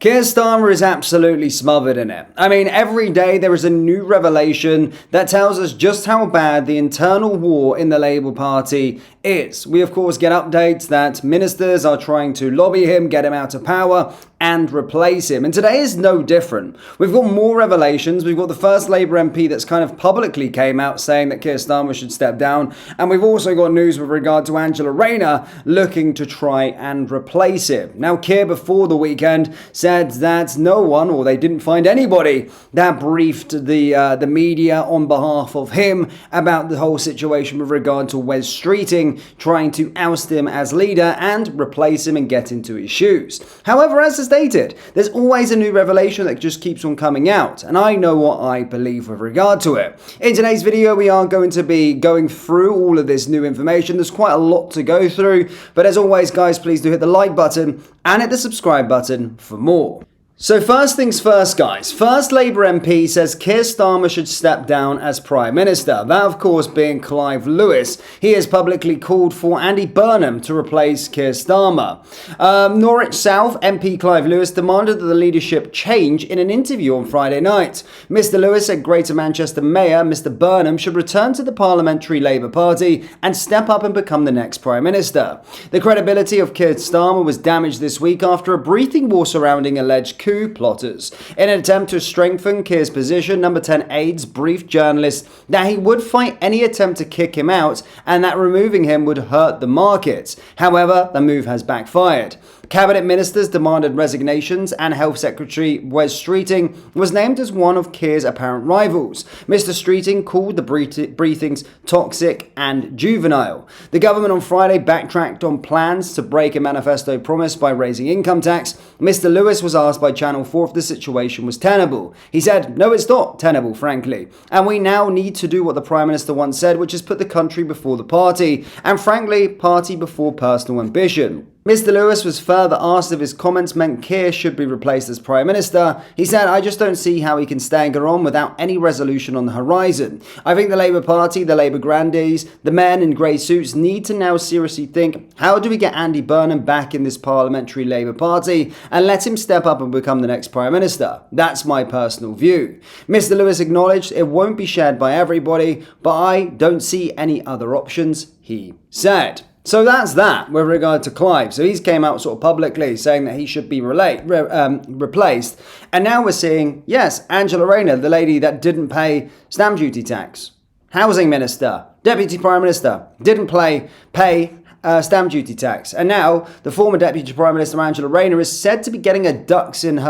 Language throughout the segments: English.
Keir Starmer is absolutely smothered in it. I mean, every day there is a new revelation that tells us just how bad the internal war in the Labour Party is. We, of course, get updates that ministers are trying to lobby him, get him out of power, and replace him. And today is no different. We've got more revelations. We've got the first Labour MP that's kind of publicly came out saying that Keir Starmer should step down. And we've also got news with regard to Rayner looking to try and replace him. Now, Keir, before the weekend, said that no one, or they didn't find anybody, that briefed the media on behalf of him about the whole situation with regard to Wes Streeting trying to oust him as leader and replace him and get into his shoes. However, as stated, there's always a new revelation that just keeps on coming out, and I know what I believe with regard to it. In today's video, we are going to be going through all of this new information. There's quite a lot to go through, but as always, guys, please do hit the like button and hit the subscribe button for more. So first things first, guys. First Labour MP says Keir Starmer should step down as Prime Minister. That, of course, being Clive Lewis. He has publicly called for Andy Burnham to replace Keir Starmer. Norwich South MP Clive Lewis demanded that the leadership change in an interview on Friday night. Mr Lewis said Greater Manchester Mayor Mr Burnham should return to the Parliamentary Labour Party and step up and become the next Prime Minister. The credibility of Keir Starmer was damaged this week after a breathing war surrounding alleged coup plotters. In an attempt to strengthen Keir's position, Number 10 aides briefed journalists that he would fight any attempt to kick him out and that removing him would hurt the markets. However, the move has backfired. Cabinet ministers demanded resignations and Health Secretary Wes Streeting was named as one of Keir's apparent rivals. Mr Streeting called the briefings toxic and juvenile. The government on Friday backtracked on plans to break a manifesto promise by raising income tax. Mr Lewis was asked by Channel 4 if the situation was tenable. He said, "No, it's not tenable, frankly. And we now need to do what the Prime Minister once said, which is put the country before the party. And frankly, party before personal ambition." Mr Lewis was further asked if his comments meant Keir should be replaced as Prime Minister. He said, "I just don't see how he can stagger on without any resolution on the horizon. I think the Labour Party, the Labour grandees, the men in grey suits need to now seriously think, how do we get Andy Burnham back in this Parliamentary Labour Party and let him step up and become the next Prime Minister? That's my personal view." Mr Lewis acknowledged it won't be shared by everybody, but I don't see any other options, he said. So that's that with regard to Clive. So he's came out sort of publicly saying that he should be replaced. And now we're seeing, yes, Rayner, the lady that didn't pay stamp duty tax. Housing Minister, Deputy Prime Minister, didn't pay stamp duty tax. And now the former Deputy Prime Minister Rayner is said to be getting a ducks in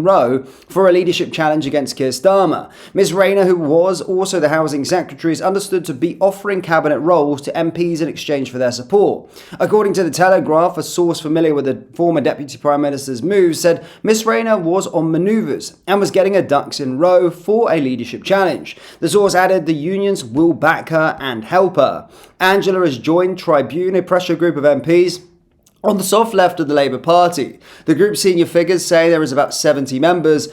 row for a leadership challenge against Keir Starmer. Ms Rayner, who was also the Housing Secretary, is understood to be offering cabinet roles to MPs in exchange for their support. According to The Telegraph, a source familiar with the former Deputy Prime Minister's moves said Ms Rayner was on manoeuvres and was getting a ducks in row for a leadership challenge. The source added the unions will back her and help her. Angela has joined Tribune, a pressure group of MPs on the soft left of the Labour Party. The group's senior figures say there is about 70 members.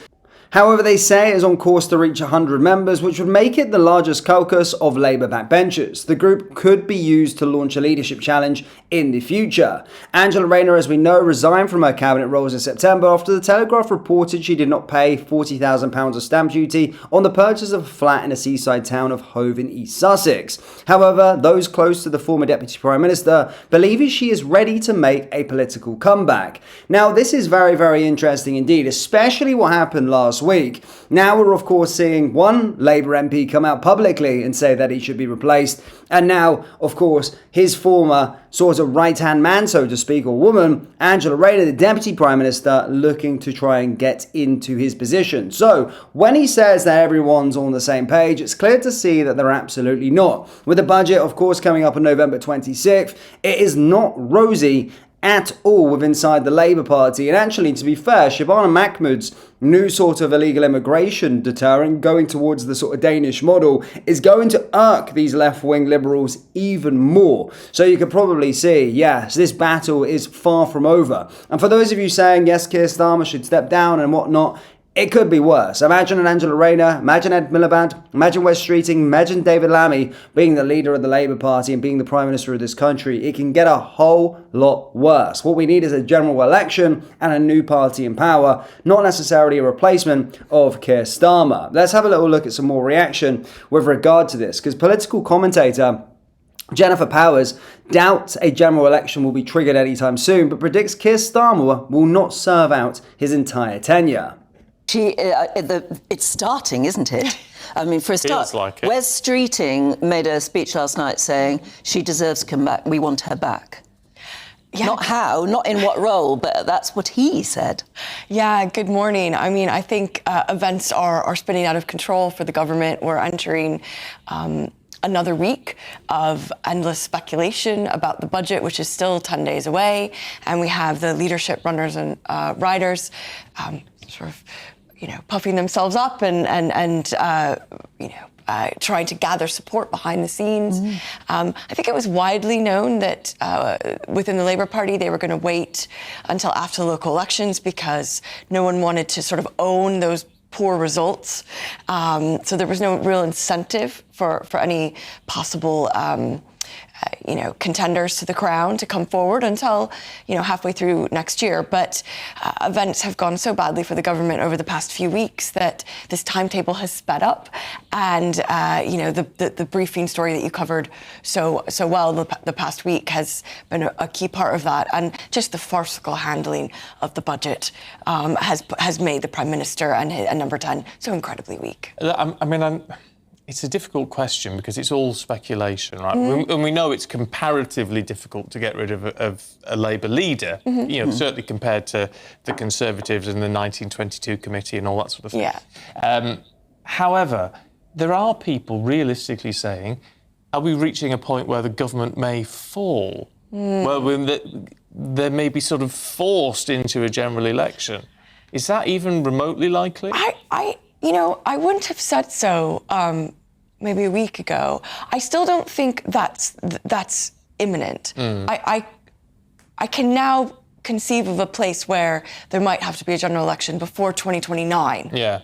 However, they say it is on course to reach 100 members, which would make it the largest caucus of Labour backbenchers. The group could be used to launch a leadership challenge in the future. Rayner, as we know, resigned from her cabinet roles in September after the Telegraph reported she did not pay £40,000 of stamp duty on the purchase of a flat in a seaside town of Hove in East Sussex. However, those close to the former Deputy Prime Minister believe she is ready to make a political comeback. Now, this is very, very interesting indeed, especially what happened last week. Now we're of course seeing one Labour MP come out publicly and say that he should be replaced, and now of course his former sort of right-hand man, so to speak, or woman, Rayner, the Deputy Prime Minister, looking to try and get into his position. So when he says that everyone's on the same page, it's clear to see that they're absolutely not. With the budget of course coming up on November 26th, it is not rosy at all within inside the Labour Party. And actually, to be fair, Shabana Mahmood's new sort of illegal immigration deterrent, going towards the sort of Danish model, is going to irk these left-wing liberals even more. So you could probably see, yes, this battle is far from over. And for those of you saying, yes, Keir Starmer should step down and whatnot, it could be worse. Imagine an Angela Rayner, imagine Ed Miliband, imagine Wes Streeting, imagine David Lammy being the leader of the Labour Party and being the Prime Minister of this country. It can get a whole lot worse. What we need is a general election and a new party in power, not necessarily a replacement of Keir Starmer. Let's have a little look at some more reaction with regard to this, because political commentator Jennifer Powers doubts a general election will be triggered anytime soon, but predicts Keir Starmer will not serve out his entire tenure. It's starting, isn't it? I mean, for a start, like it. Wes Streeting made a speech last night saying she deserves to come back. We want her back. Yeah. Not how, not in what role, but that's what he said. Yeah, good morning. I mean, I think events are spinning out of control for the government. We're entering another week of endless speculation about the budget, which is still 10 days away. And we have the leadership runners and riders sort of, puffing themselves up and trying to gather support behind the scenes. I think it was widely known that within the Labour Party, they were going to wait until after the local elections because no one wanted to sort of own those poor results. So there was no real incentive for any possible contenders to the crown to come forward until, halfway through next year. But events have gone so badly for the government over the past few weeks that this timetable has sped up. And, the briefing story that you covered so well the past week has been a key part of that. And just the farcical handling of the budget has made the Prime Minister and Number 10 so incredibly weak. It's a difficult question because it's all speculation, right? And we know it's comparatively difficult to get rid of a Labour leader, certainly compared to the Conservatives and the 1922 committee and all that sort of thing. Yeah. However, there are people realistically saying, are we reaching a point where the government may fall? Well, they may be sort of forced into a general election. Is that even remotely likely? I wouldn't have said so maybe a week ago. I still don't think that's imminent. I can now conceive of a place where there might have to be a general election before 2029. Yeah.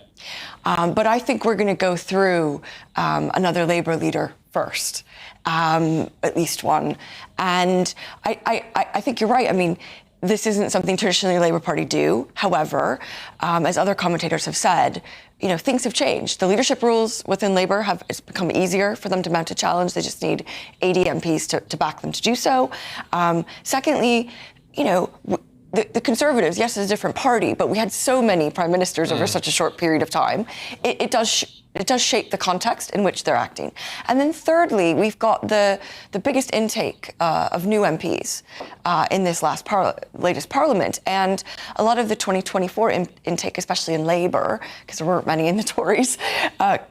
But I think we're going to go through another Labour leader first, at least one. And I think you're right. I mean, this isn't something traditionally the Labour Party do. However, as other commentators have said, things have changed. The leadership rules within Labour it's become easier for them to mount a challenge. They just need 80 MPs to back them to do so. Secondly, the Conservatives, yes, it's a different party, but we had so many prime ministers over such a short period of time. It does shape the context in which they're acting. And then thirdly, we've got the biggest intake of new MPs in this latest parliament. And a lot of the 2024 intake, especially in Labour, because there weren't many in the Tories,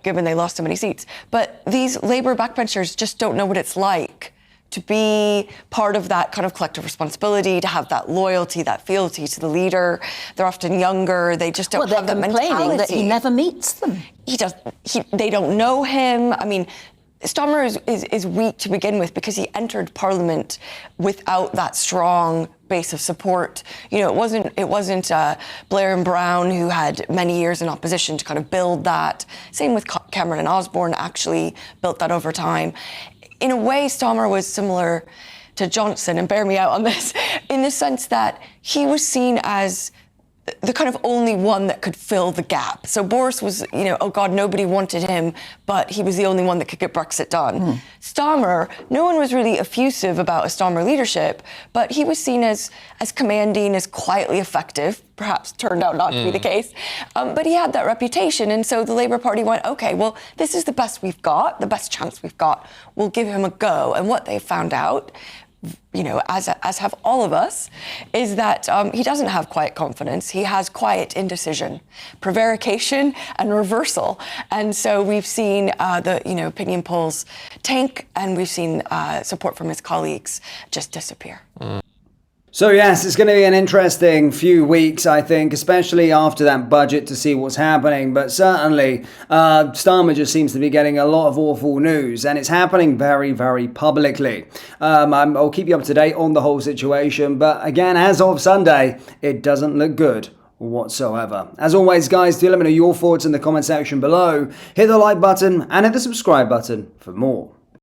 given they lost so many seats. But these Labour backbenchers just don't know what it's like to be part of that kind of collective responsibility, to have that loyalty, that fealty to the leader. They're often younger. They just don't have that mentality. They're complaining that he never meets them. They don't know him. I mean, Starmer is weak to begin with because he entered Parliament without that strong base of support. It wasn't Blair and Brown who had many years in opposition to kind of build that. Same with Cameron and Osborne, actually built that over time. In a way, Starmer was similar to Johnson, and bear me out on this, in the sense that he was seen as the kind of only one that could fill the gap. So Boris was, oh God, nobody wanted him, but he was the only one that could get Brexit done. Starmer, no one was really effusive about a Starmer leadership, but he was seen as commanding, as quietly effective. Perhaps turned out not to be the case. But he had that reputation. And so the Labour Party went, OK, well, this is the best we've got, the best chance we've got. We'll give him a go. And what they found out, as have all of us, is that he doesn't have quiet confidence. He has quiet indecision, prevarication and reversal. And so we've seen the opinion polls tank, and we've seen support from his colleagues just disappear. So yes, it's going to be an interesting few weeks, I think, especially after that budget to see what's happening. But certainly, Starmer just seems to be getting a lot of awful news, and it's happening very, very publicly. I'll keep you up to date on the whole situation. But again, as of Sunday, it doesn't look good whatsoever. As always, guys, do let me know your thoughts in the comment section below. Hit the like button and hit the subscribe button for more.